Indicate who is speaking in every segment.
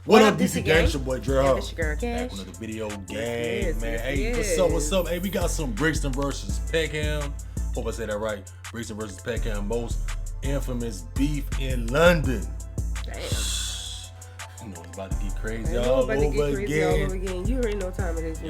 Speaker 1: What up, DC Gang? It's your boy DreadHawk.
Speaker 2: It's your girl Cash.
Speaker 1: Back with another video gang,
Speaker 2: Yes,
Speaker 1: man.
Speaker 2: yes,
Speaker 1: Hey,
Speaker 2: yes.
Speaker 1: what's up? Hey, we got some Brixton versus Peckham. Hope I said that right. Brixton versus Peckham, most infamous beef in London.
Speaker 2: Damn.
Speaker 1: You know, it's about to get crazy
Speaker 2: all
Speaker 1: all
Speaker 2: over again. You already know what time it is.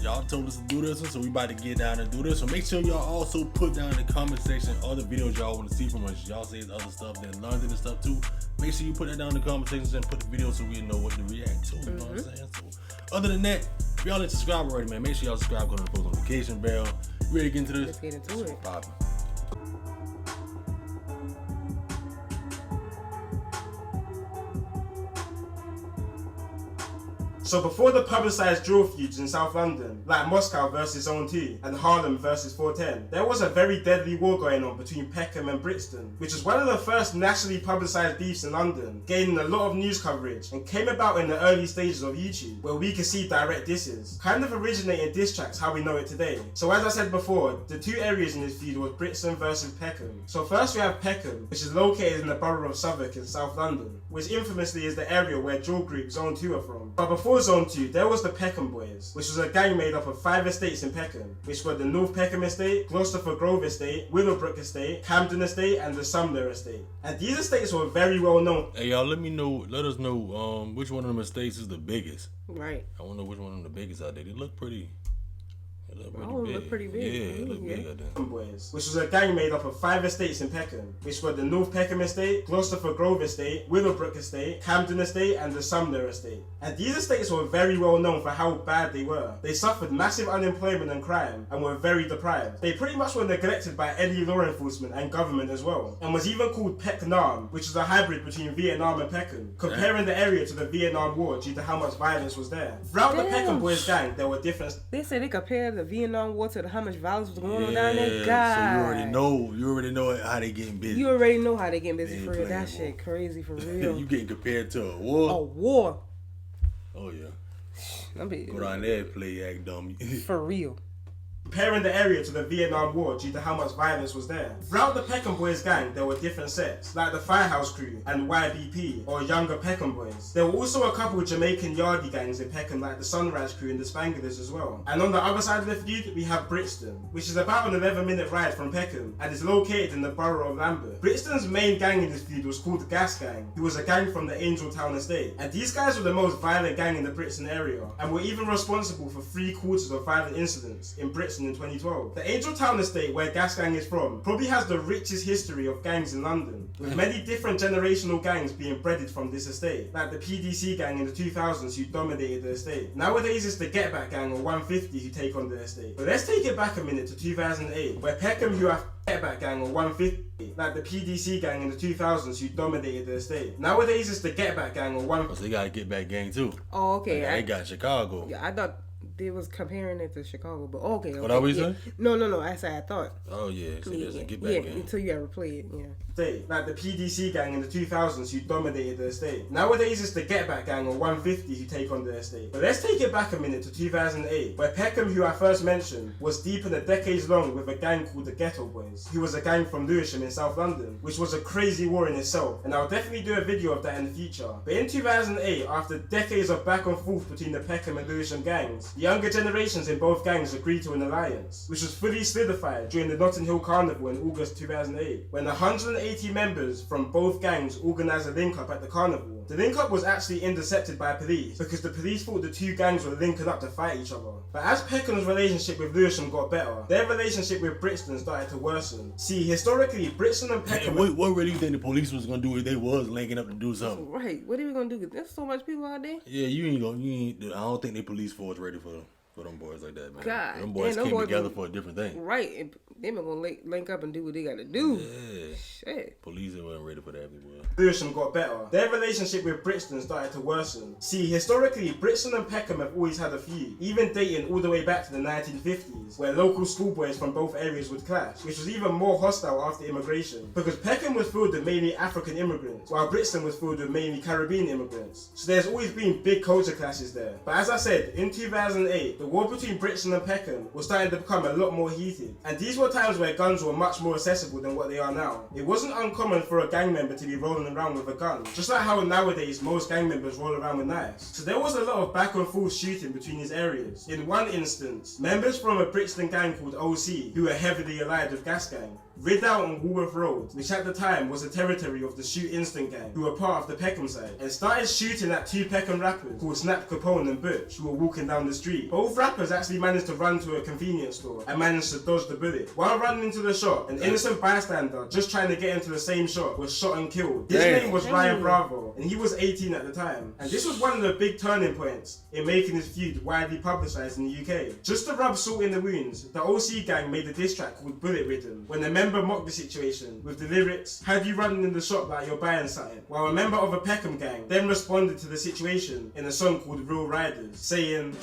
Speaker 1: Y'all told us to do this one, so we about to get down and do this. So make sure y'all also put down in the comment section other videos y'all want to see from us. Y'all say other stuff than London and stuff too. Make sure you put that down in the comment section and put the video so we know what to react to. You know what I'm saying? So other than that, if y'all didn't subscribe already, man, make sure y'all subscribe, go to the post notification bell. You ready to get into this?
Speaker 2: Let's get into it.
Speaker 1: Poppin'.
Speaker 3: So before the publicised drill feuds in South London, like Moscow versus Zone 2 and Harlem versus 410, there was a very deadly war going on between Peckham and Brixton, which was one of the first nationally publicised beefs in London, gaining a lot of news coverage, and came about in the early stages of YouTube, where we could see direct disses, kind of originating diss tracks how we know it today. So as I said before, the two areas in this feud was Brixton versus Peckham. So first we have Peckham, which is located in the borough of Southwark in South London, which infamously is the area where drill group Zone 2 are from. But before Zone 2, there was the Peckham Boys, which was a gang made up of 5 estates in Peckham, which were the North Peckham Estate, Gloucester Grove Estate, Willowbrook Estate, Camden Estate, and the Sumner Estate. And these estates were very well known.
Speaker 1: Hey y'all, let us know which one of them estates is the biggest.
Speaker 2: Right.
Speaker 1: I want to know which one of them the biggest out there. They look pretty.
Speaker 2: Look pretty big.
Speaker 1: Yeah, it look big out there.
Speaker 3: Boys, which was a gang made up of 5 estates in Peckham, which were the North Peckham Estate, Gloucester Grove Estate, Willowbrook Estate, Camden Estate, and the Sumner Estate. And these estates were very well known for how bad they were. They suffered massive unemployment and crime, and were very deprived. They pretty much were neglected by any law enforcement and government as well, and was even called Pechnam, which is a hybrid between Vietnam and Peckham, comparing the area to the Vietnam War due to how much violence was there. Throughout the Peckham Boys gang, there were different...
Speaker 2: They said they compared the Vietnam War to how much violence was going on down there. God.
Speaker 1: So you already know how they getting busy.
Speaker 2: You already know how they getting busy for real. That shit crazy for real.
Speaker 1: You getting compared to a war?
Speaker 2: A war.
Speaker 1: Oh yeah.
Speaker 2: Go
Speaker 1: down there and play act dumb.
Speaker 2: For real.
Speaker 3: Comparing the area to the Vietnam War due to how much violence was there. Throughout the Peckham Boys gang, there were different sets, like the Firehouse Crew and YBP, or Younger Peckham Boys. There were also a couple of Jamaican Yardie gangs in Peckham, like the Sunrise Crew and the Spanglers as well. And on the other side of the feud, we have Brixton, which is about an 11-minute ride from Peckham, and is located in the borough of Lambeth. Brixton's main gang in this feud was called the Gas Gang, who was a gang from the Angel Town estate. And these guys were the most violent gang in the Brixton area, and were even responsible for 3/4 of violent incidents in Brixton in 2012. The Angel Town estate, where Gas Gang is from, probably has the richest history of gangs in London, with many different generational gangs being bred from this estate, like the PDC gang in the 2000s who dominated the estate. Nowadays it's the Get Back gang or 150 who take on the estate. But let's take it back a minute to 2008, where Peckham who have Get Back gang or 150, like the PDC gang in the 2000s who dominated the estate. Nowadays it's the Get Back gang or 150.
Speaker 1: So they got a Get Back gang too.
Speaker 2: Oh, okay.
Speaker 1: They got Chicago.
Speaker 2: Yeah, I thought they was comparing it to Chicago, but okay.
Speaker 1: What are we saying?
Speaker 2: No. I said I thought.
Speaker 1: Oh yeah, so there's a Get Back gang.
Speaker 2: Until you ever play it, yeah.
Speaker 3: Like the PDC gang in the 2000s who dominated the estate. Nowadays it's the Get Back gang or 150 who take on the estate. But let's take it back a minute to 2008, where Peckham, who I first mentioned, was deep in a decades long with a gang called the Ghetto Boys, who was a gang from Lewisham in South London, which was a crazy war in itself, and I'll definitely do a video of that in the future. But in 2008, after decades of back and forth between the Peckham and Lewisham gangs, the younger generations in both gangs agreed to an alliance, which was fully solidified during the Notting Hill Carnival in August 2008, when 180 members from both gangs organised a link-up at the carnival. The link-up was actually intercepted by police, because the police thought the two gangs were linking up to fight each other. But as Peckham's relationship with Lewisham got better, their relationship with Brixton started to worsen. See, historically, Brixton and Peckham...
Speaker 1: Hey, what really you think the police was going to do if they was linking up to do something?
Speaker 2: Right, what are we going to do? There's so much people out there.
Speaker 1: Yeah, I don't think the police force ready for them boys like that, man.
Speaker 2: God,
Speaker 1: them boys came together for a different thing.
Speaker 2: Right, and they been gonna link up and do what they gotta do.
Speaker 1: Yeah.
Speaker 2: Shit.
Speaker 1: Police weren't ready for that, people.
Speaker 3: Lewisham got better. Their relationship with Brixton started to worsen. See, historically, Brixton and Peckham have always had a feud, even dating all the way back to the 1950s, where local schoolboys from both areas would clash, which was even more hostile after immigration, because Peckham was filled with mainly African immigrants, while Brixton was filled with mainly Caribbean immigrants. So there's always been big culture clashes there. But as I said, in 2008, the war between Brixton and Peckham was starting to become a lot more heated, and these were times where guns were much more accessible than what they are now. It wasn't uncommon for a gang member to be rolling around with a gun, just like how nowadays most gang members roll around with knives. So there was a lot of back and forth shooting between these areas. In one instance, members from a Brixton gang called OC, who were heavily allied with Gas Gang, rid out on Woolworth Road, which at the time was the territory of the Shoot Instant gang, who were part of the Peckham side, and started shooting at two Peckham rappers called Snap Capone and Butch, who were walking down the street. Both rappers actually managed to run to a convenience store and managed to dodge the bullet. While running into the shop, an innocent bystander just trying to get into the same shop was shot and killed. His name was Ryan Bravo, and he was 18 at the time. And this was one of the big turning points in making his feud widely publicised in the UK. Just to rub salt in the wounds, the OC gang made a diss track called Bullet Ridden, when the member mocked the situation with the lyrics, "Had you running in the shop like you're buying something?" While a member of a Peckham gang then responded to the situation in a song called Real Riders, saying,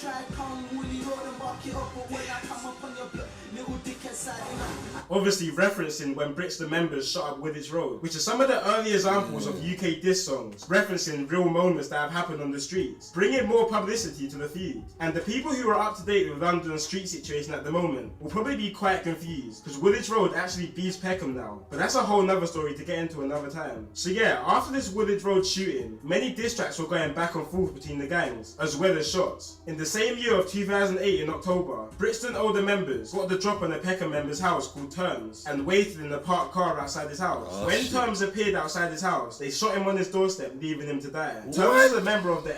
Speaker 3: obviously referencing when Brixton members shot up Woolwich Road, which are some of the early examples of UK diss songs, referencing real moments that have happened on the streets, bringing more publicity to the feud. And the people who are up to date with London's street situation at the moment will probably be quite confused, because Woolwich Road actually beats Peckham now, but that's a whole nother story to get into another time. So yeah, after this Woolwich Road shooting, many diss tracks were going back and forth between the gangs, as well as shots. In the same year of 2008 in October, Brixton older members got the drop on a Peckham member's house called Terms, and waited in a parked car outside his house. When Terms appeared outside his house, they shot him on his doorstep, leaving him to die. Terms was a member of the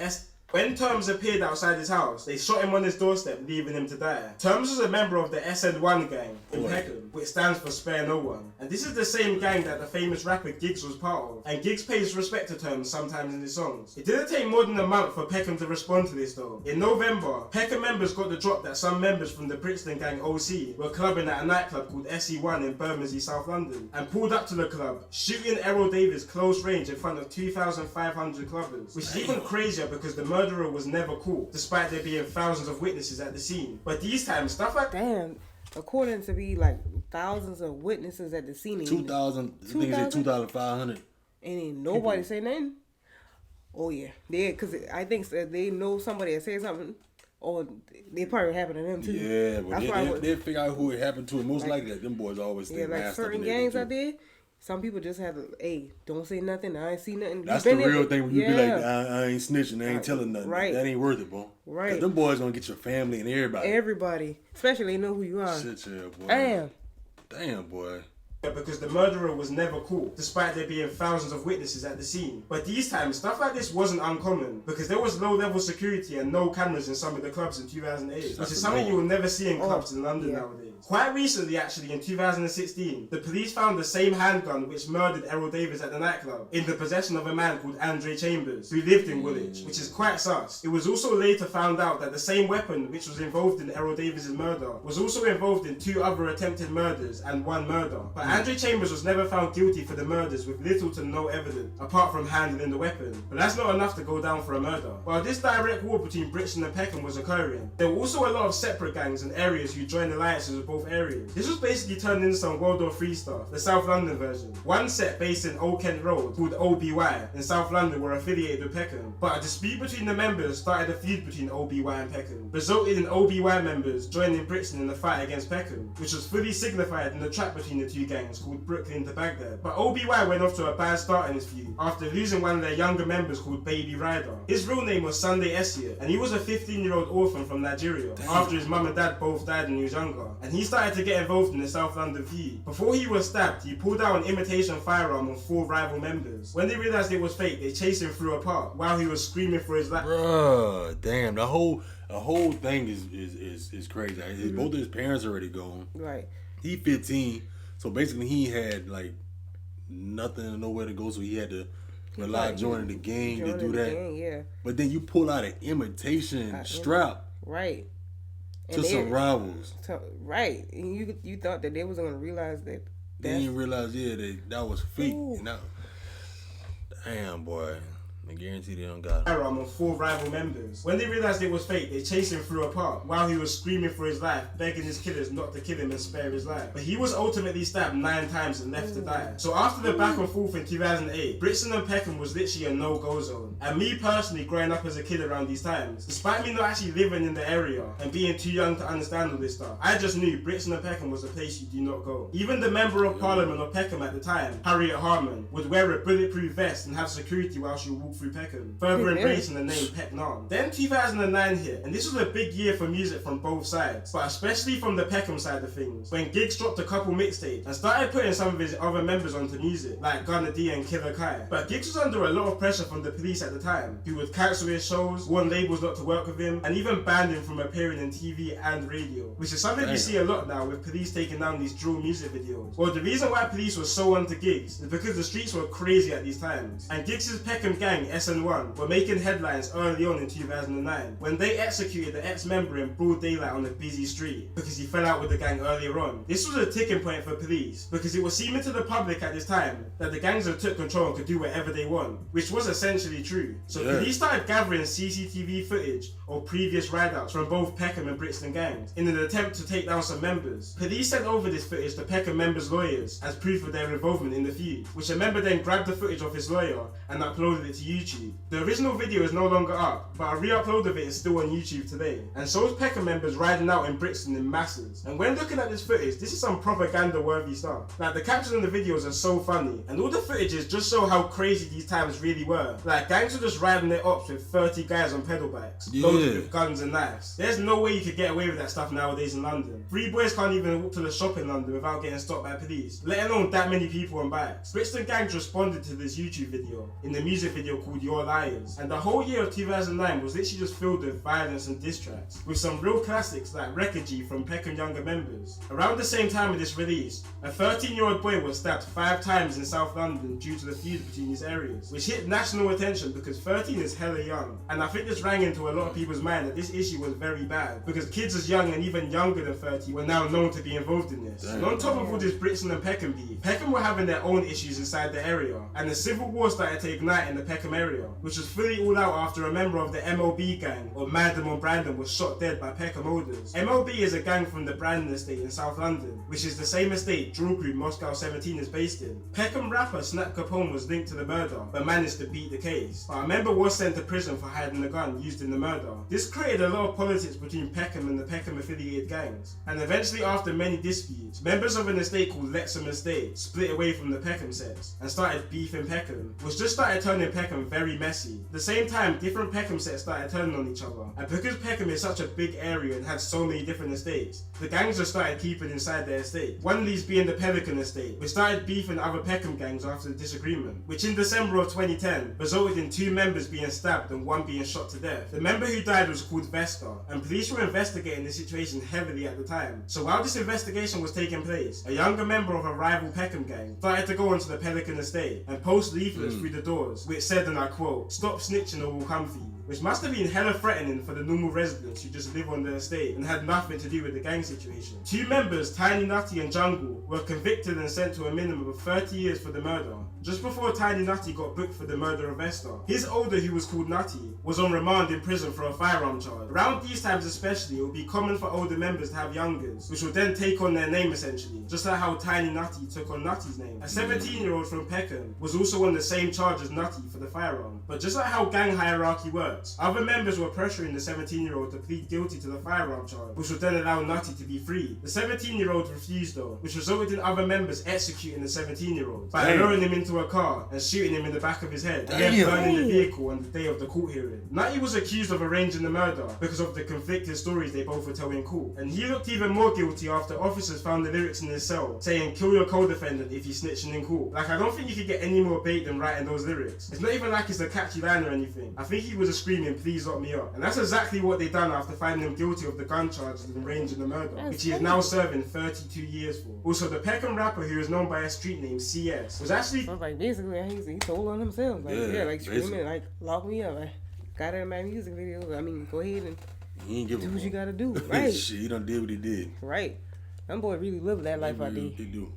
Speaker 3: When Terms appeared outside his house, they shot him on his doorstep, leaving him to die. Terms was a member of the SN1 gang in Peckham, which stands for Spare No One. And this is the same gang that the famous rapper Giggs was part of. And Giggs pays respect to Terms sometimes in his songs. It didn't take more than a month for Peckham to respond to this though. In November, Peckham members got the drop that some members from the Brixton gang OC were clubbing at a nightclub called SE1 in Bermondsey, South London, and pulled up to the club, shooting Errol Davis close range in front of 2,500 clubbers. Which is even crazier because the murderer was never caught, despite there being thousands of witnesses at the scene. But these times, stuff like
Speaker 2: according to be like thousands of witnesses at the scene.
Speaker 1: 2,000. I think he said 2,500.
Speaker 2: And ain't nobody say nothing. Oh yeah, because I think they know somebody that said something. Or they probably happened to them too.
Speaker 1: Yeah, but they figure out who it happened to. And most likely, them boys always stay
Speaker 2: like certain gangs out there. Some people just have to, hey, don't say nothing. I ain't see nothing.
Speaker 1: That's the real thing when you be like, I ain't snitching. I ain't telling nothing.
Speaker 2: Right.
Speaker 1: That ain't worth it, bro.
Speaker 2: Right.
Speaker 1: 'Cause them boys gonna get your family and everybody.
Speaker 2: Everybody. Especially they know who you are.
Speaker 1: Shit, yeah, boy. Damn, boy.
Speaker 3: Because the murderer was never caught, despite there being thousands of witnesses at the scene. But these times, stuff like this wasn't uncommon, because there was low-level security and no cameras in some of the clubs in 2008, which is something you will never see in clubs in London nowadays. Quite recently, actually, in 2016, the police found the same handgun which murdered Errol Davis at the nightclub in the possession of a man called Andre Chambers, who lived in Woolwich, which is quite sus. It was also later found out that the same weapon which was involved in Errol Davis' murder was also involved in 2 other attempted murders and 1 murder. But Andre Chambers was never found guilty for the murders with little to no evidence, apart from handling the weapon. But that's not enough to go down for a murder. While this direct war between Brixton and Peckham was occurring, there were also a lot of separate gangs and areas who joined alliances with both areas. This was basically turned into some World War III stuff, the South London version. One set based in Old Kent Road, called OBY, in South London were affiliated with Peckham. But a dispute between the members started a feud between OBY and Peckham, resulted in OBY members joining Brixton in the fight against Peckham, which was fully signified in the track between the two gangs called Brooklyn to Baghdad. But OBY went off to a bad start in his feud after losing one of their younger members called Baby Ryder. His real name was Sunday Essia, and he was a 15-year-old orphan from Nigeria after his mum and dad both died when he was younger. And he started to get involved in the South London feud. Before he was stabbed, he pulled out an imitation firearm on 4 rival members. When they realised it was fake, they chased him through a park while he was screaming for his life.
Speaker 1: Bruh, damn, the whole thing is crazy. Both of his parents already gone.
Speaker 2: Right.
Speaker 1: He 15. So basically, he had like nothing and nowhere to go, so he had to rely on joining the gang to do that. But then you pull out an imitation strap,
Speaker 2: right,
Speaker 1: to some rivals,
Speaker 2: right? And you thought that they wasn't gonna realize that.
Speaker 1: They didn't realize, that was fake. Damn, boy. I guarantee they don't got him.
Speaker 3: Firearm on 4 rival members. When they realized it was fake, they chased him through a park while he was screaming for his life, begging his killers not to kill him and spare his life. But he was ultimately stabbed 9 times and left to die. So after the back and forth in 2008, Brixton and Peckham was literally a no-go zone. And me personally, growing up as a kid around these times, despite me not actually living in the area and being too young to understand all this stuff, I just knew Brixton and Peckham was a place you do not go. Even the Member of Parliament of Peckham at the time, Harriet Harman, would wear a bulletproof vest and have security while she would walk through Peckham, further embracing the name Peckham. Then 2009 hit, and this was a big year for music from both sides, but especially from the Peckham side of things, when Giggs dropped a couple mixtapes and started putting some of his other members onto music, like Gunna D and Killer Kai. But Giggs was under a lot of pressure from the police at the time, who would cancel his shows, warn labels not to work with him, and even banned him from appearing in TV and radio, which is something we see a lot now with police taking down these drill music videos. Well, the reason why police were so onto Giggs is because the streets were crazy at these times, and Giggs' Peckham gang, SN1, were making headlines early on in 2009 when they executed the ex-member in broad daylight on a busy street because he fell out with the gang earlier on. This was a ticking point for police because it was seeming to the public at this time that the gangs had took control and could do whatever they want, which was essentially true. So police started gathering CCTV footage of previous rideouts from both Peckham and Brixton gangs in an attempt to take down some members. Police sent over this footage to Peckham members' lawyers as proof of their involvement in the feud, which a member then grabbed the footage of his lawyer and uploaded it to YouTube. The original video is no longer up, but a re-upload of it is still on YouTube today, and shows Peckham members riding out in Brixton in masses. And when looking at this footage, this is some propaganda-worthy stuff. Like, the captions in the videos are so funny, and all the footages just show how crazy these times really were. Like, gangs were just riding their ops with 30 guys on pedal bikes, loaded with guns and knives. There's no way you could get away with that stuff nowadays in London. 3 boys can't even walk to the shop in London without getting stopped by police, let alone that many people on bikes. Brixton gangs responded to this YouTube video in the music video called Your Liars, and the whole year of 2009 was literally just filled with violence and diss tracks, with some real classics like Wreckage from Peckham younger members. Around the same time of this release, a 13-year-old boy was stabbed 5 times in South London due to the feud between these areas, which hit national attention because 13 is hella young, and I think this rang into a lot of people's mind that this issue was very bad because kids as young and even younger than 30 were now known to be involved in this. And on top of all this Brixton and Peckham beef, Peckham were having their own issues inside the area, and the civil war started to ignite in the Peckham area, which was fully all out after a member of the MLB gang, or Mandem on Brandon, was shot dead by Peckham olders. MLB is a gang from the Brandon estate in South London, which is the same estate drill crew Moscow 17 is based in. Peckham rapper Snap Capone was linked to the murder, but managed to beat the case. But a member was sent to prison for hiding a gun used in the murder. This created a lot of politics between Peckham and the Peckham affiliated gangs, and eventually after many disputes, members of an estate called Lexham Estate split away from the Peckham sets and started beefing Peckham, which just started turning Peckham very messy. At the same time, different Peckham sets started turning on each other, and because Peckham is such a big area and had so many different estates, the gangs just started keeping inside their estate. One of these being the Pelican estate, which started beefing other Peckham gangs after the disagreement, which in December of 2010 resulted in 2 members being stabbed and 1 being shot to death. The member who died was called Vesta, and police were investigating the situation heavily at the time. So while this investigation was taking place, a younger member of a rival Peckham gang started to go onto the Pelican estate and post leaflets through the doors, which said, and I quote, "Stop snitching or we'll come for you," which must have been hella threatening for the normal residents who just live on the estate and had nothing to do with the gang situation. 2 members, Tiny Nutty and Jungle, were convicted and sent to a minimum of 30 years for the murder, just before Tiny Nutty got booked for the murder of Esther. His older, who was called Nutty, was on remand in prison for a firearm charge. Around these times especially, it would be common for older members to have youngers, which would then take on their name essentially, just like how Tiny Nutty took on Nutty's name. A 17-year-old from Peckham was also on the same charge as Nutty for the firearm, but just like how gang hierarchy works, other members were pressuring the 17-year-old to plead guilty to the firearm charge, which would then allow Nutty to be freed. The 17-year-old refused though, which resulted in other members executing the 17-year-old by lowering him into a car and shooting him in the back of his head, and then burning the vehicle on the day of the court hearing. Nutty was accused of arranging the murder because of the conflicting stories they both were telling in court, and he looked even more guilty after officers found the lyrics in his cell saying, "Kill your co-defendant if he's snitching in court." Like, I don't think you could get any more bait than writing those lyrics. It's not even like it's a catchy line or anything. I think he was just screaming, "Please lock me up." And that's exactly what they done after finding him guilty of the gun charges and arranging the murder, which he is now serving 32 years for. Also, the Peckham rapper, who is known by a street name CS, was actually...
Speaker 2: So like basically he told on himself. Like, like screaming, like, lock me up. Like, got it in my music videos. I mean, go ahead and do what you gotta do. Right.
Speaker 1: Shit, he done did what he did.
Speaker 2: Right. That boy really lived that life out there.
Speaker 1: He do.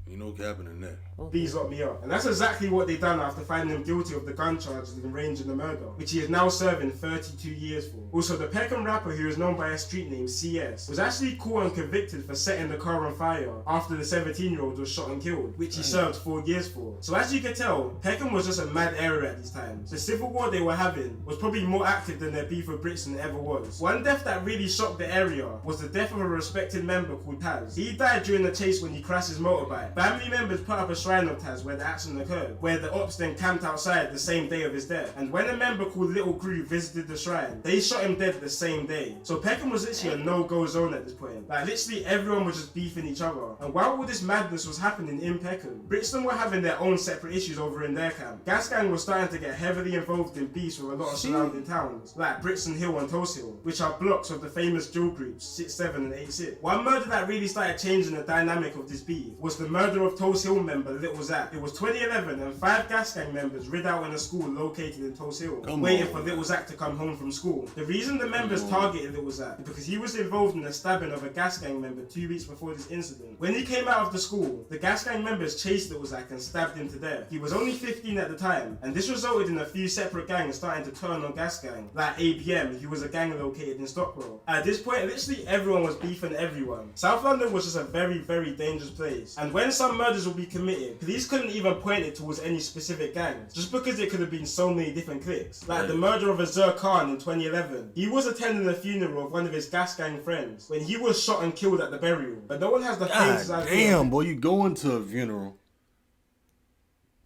Speaker 1: You know what's happening there.
Speaker 3: Please lock me up. And that's exactly what they done after finding him guilty of the gun charges and arranging the murder, which he is now serving 32 years for. Also, the Peckham rapper, who is known by a street name CS, was actually caught and convicted for setting the car on fire after the 17-year-old was shot and killed, which he served 4 years for. So as you can tell, Peckham was just a mad area at these times. The civil war they were having was probably more active than their beef with Brixton ever was. One death that really shocked the area was the death of a respected member called Taz. He died during the chase when he crashed his motorbike. Family members put up a shrine of Taz where the accident occurred, where the ops then camped outside the same day of his death. And when a member called Little Groove visited the shrine, they shot him dead the same day. So Peckham was literally a no-go zone at this point. Like literally everyone was just beefing each other. And while all this madness was happening in Peckham, Brixton were having their own separate issues over in their camp. Gas Gang was starting to get heavily involved in beefs with a lot of surrounding towns, like Brixton Hill and Toast Hill, which are blocks of the famous drill groups 6-7 and 8-6. One murder that really started changing the dynamic of this beef was the murder of Toast Hill member Little Zach. It was 2011 and 5 Gas Gang members rid out in a school located in Toast Hill, waiting for Little Zach to come home from school. The reason the members targeted Little Zach is because he was involved in the stabbing of a Gas Gang member 2 weeks before this incident. When he came out of the school, the Gas Gang members chased Little Zach and stabbed him to death. He was only 15 at the time, and this resulted in a few separate gangs starting to turn on Gas Gang, like ABM, who was a gang located in Stockwell. At this point, literally everyone was beefing everyone. South London was just a very, very dangerous place, and when some murders would be committed, police couldn't even point it towards any specific gangs, just because it could have been so many different cliques. Like the murder of Azur Khan in 2011. He was attending the funeral of one of his Gas Gang friends when he was shot and killed at the burial, but no one has the faintest idea.
Speaker 1: Damn, boy, you go into a funeral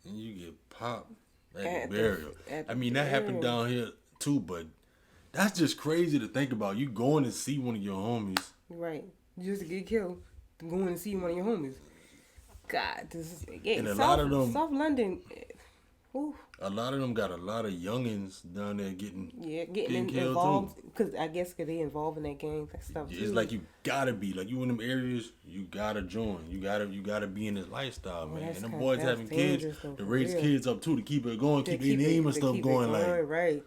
Speaker 1: and you get popped at the burial. I mean, that happened down here too, but that's just crazy to think about. You going to see one of your homies.
Speaker 2: Right. Just to get killed. Going to see one of your homies. God, this is... Yeah,
Speaker 1: and a lot of them...
Speaker 2: South London... Ooh.
Speaker 1: A lot of them got a lot of youngins down there getting
Speaker 2: involved because I guess they involved in that gang stuff.
Speaker 1: Yeah, it's like you gotta be like you in them areas. You gotta join. You gotta be in this lifestyle, man. And them boys having kids to raise kids up too, to keep it going, keep their name and stuff going. Like,
Speaker 2: right.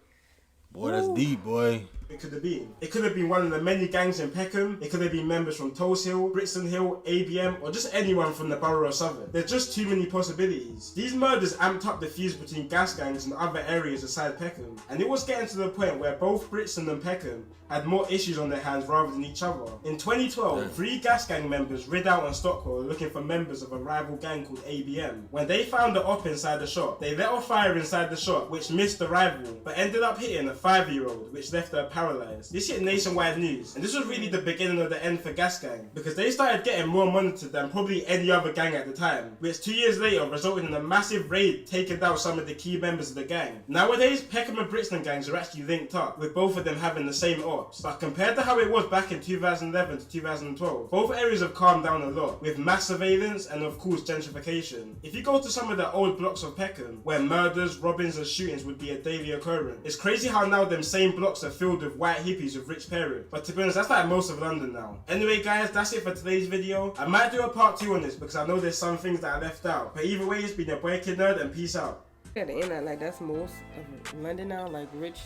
Speaker 1: Boy, that's deep, boy.
Speaker 3: It could have been. It could have been one of the many gangs in Peckham. It could have been members from Toast Hill, Brixton Hill, ABM, or just anyone from the borough of Southwark. There's just too many possibilities. These murders amped up the feuds between gas gangs and other areas aside Peckham, and it was getting to the point where both Brixton and Peckham had more issues on their hands rather than each other. In 2012, 3 gas gang members rid out on Stockwell looking for members of a rival gang called ABM. When they found the op inside the shop, they let off fire inside the shop, which missed the rival, but ended up hitting a 5-year-old, which left her paralyzed. This hit nationwide news, and this was really the beginning of the end for Gas Gang, because they started getting more monitored than probably any other gang at the time, which 2 years later resulted in a massive raid taking down some of the key members of the gang. Nowadays, Peckham and Brixton gangs are actually linked up, with both of them having the same ops, but compared to how it was back in 2011 to 2012, both areas have calmed down a lot, with mass surveillance and of course gentrification. If you go to some of the old blocks of Peckham, where murders, robbings and shootings would be a daily occurrence, it's crazy how now them same blocks are filled with white hippies with rich parents. But to be honest, that's like most of London now. Anyway guys, that's it for today's video. I might do a part 2 on this because I know there's some things that I left out. But either way, it's been your boy Kid Nerd and peace out.
Speaker 2: At the end, like that's most of London now, like rich,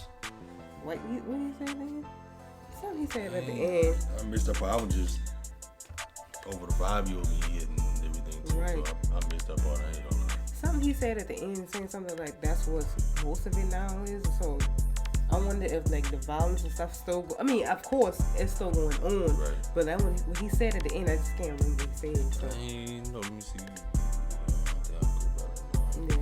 Speaker 2: white. What do you say, man? Something he said at the end.
Speaker 1: I missed up. I was just over the vibe you'll be hitting and everything too.
Speaker 2: Right.
Speaker 1: So I missed up on that.
Speaker 2: Something he said at the end, saying something like that's what most of it now is. So I wonder if like the violence and stuff still. I mean, of course, it's still going on.
Speaker 1: Right.
Speaker 2: But that what he said at the end, I just can't remember what he said. So.
Speaker 1: Let me see.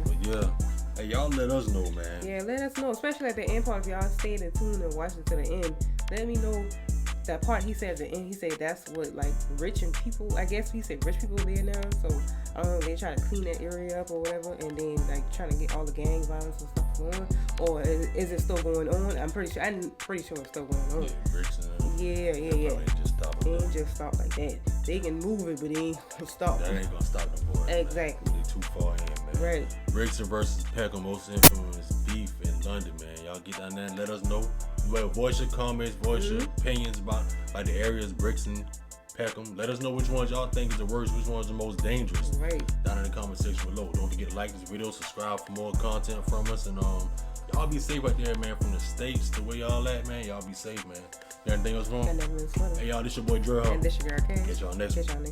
Speaker 1: But yeah. Hey, y'all let us know, man.
Speaker 2: Yeah, let us know, especially at the end part. If y'all stayed in tune and watched it to the end, let me know that part he said at the end. He said that's what like rich and people. I guess he said rich people there now. So I don't know if they try to clean that area up or whatever, and then like trying to get all the gang violence and stuff going, or is it still going on? I'm pretty sure it's still going on.
Speaker 1: Yeah, Brixton.
Speaker 2: Yeah.
Speaker 1: They
Speaker 2: ain't just stop like that. They can move it, but they ain't gonna stop.
Speaker 1: That ain't gonna stop them boys.
Speaker 2: Exactly.
Speaker 1: Man. They too far in, man.
Speaker 2: Right.
Speaker 1: Brixton versus Peckham, most infamous beef in London, man. Y'all get down there and let us know. Well, voice your comments, voice your opinions about like the areas Brixton, Peckham. Let us know which ones y'all think is the worst, which one's the most dangerous.
Speaker 2: Right.
Speaker 1: Down in the comment section below. Don't forget to like this video, subscribe for more content from us, and y'all be safe out there, man. From the States to where y'all at, man. Y'all be safe, man. Anything else wrong?
Speaker 2: Hey,
Speaker 1: y'all, this your boy DreadHawk.
Speaker 2: And this your girl Kay.
Speaker 1: Catch y'all next one.